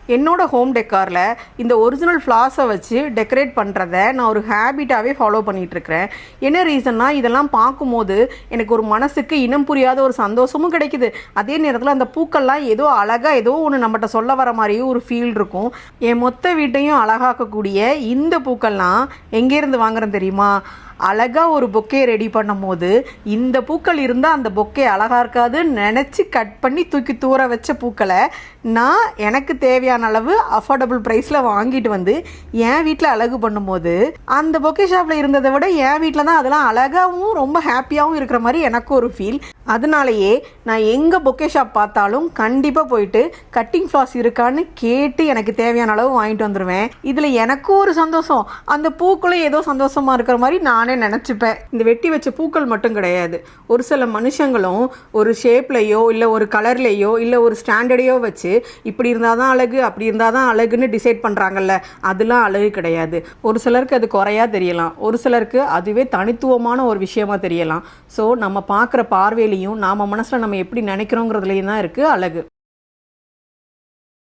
என்னோட ஹோம் டெக்காரில் இந்த ஒரிஜினல் ஃப்ளாஸை வச்சு டெக்கரேட் பண்ணுறத நான் ஒரு ஹேபிட்டாகவே ஃபாலோ பண்ணிகிட்ருக்கிறேன். என்ன ரீசன்னா, இதெல்லாம் பார்க்கும்போது எனக்கு ஒரு மனசுக்கு இனம் புரியாத ஒரு சந்தோஷமும் கிடைக்குது. அதே நேரத்தில் அந்த பூக்கள்லாம் ஏதோ அழகாக ஏதோ ஒன்று நம்மகிட்ட சொல்ல வர மாதிரியும் ஒரு ஃபீல் இருக்கும். என் மொத்த வீட்டையும் அழகாக்கக்கூடிய இந்த பூக்கள்லாம் எங்கேருந்து வாங்குறேன் தெரியுமா? அழகாக ஒரு பொக்கே ரெடி பண்ணும் போது இந்த பூக்கள் இருந்தால் அந்த பொக்கே அழகாக இருக்காதுன்னு நினச்சி கட் பண்ணி தூக்கி தூர வச்ச பூக்களை நான் எனக்கு தேவையான அளவு அஃபோர்டபுள் ப்ரைஸில் வாங்கிட்டு வந்து என் வீட்டில் அழகு பண்ணும்போது அந்த பொக்கே ஷாப்பில் இருந்ததை விட என் வீட்டில் தான் அதெல்லாம் அழகாகவும் ரொம்ப ஹாப்பியாகவும் இருக்கிற மாதிரி எனக்கு ஒரு ஃபீல். அதனாலேயே நான் எங்கே பொக்கே ஷாப் பார்த்தாலும் கண்டிப்பாக போயிட்டு கட்டிங் ஃப்ளாஸ் இருக்கான்னு கேட்டு எனக்கு தேவையான அளவு வாங்கிட்டு வந்துடுவேன். இதில் எனக்கும் ஒரு சந்தோஷம், அந்த பூக்களும் ஏதோ சந்தோஷமாக இருக்கிற மாதிரி நானே நினச்சிப்பேன். இந்த வெட்டி வச்ச பூக்கள் மட்டும் கிடையாது, ஒரு சில மனுஷங்களும் ஒரு ஷேப்லையோ இல்லை ஒரு கலர்லேயோ இல்லை ஒரு ஸ்டாண்டர்டையோ வச்சு இப்படி இருந்தால் தான் அழகு அப்படி இருந்தால் தான் அழகுன்னு டிசைட் பண்ணுறாங்கல்ல, அதெல்லாம் அழகு கிடையாது. ஒரு சிலருக்கு அது குறையா தெரியலாம், ஒரு சிலருக்கு அதுவே தனித்துவமான ஒரு விஷயமா தெரியலாம். ஸோ நம்ம பார்க்குற பார்வையிலையும் நாம் மனசில் நம்ம எப்படி நினைக்கிறோங்கிறதுலையும் தான் இருக்குது அழகு.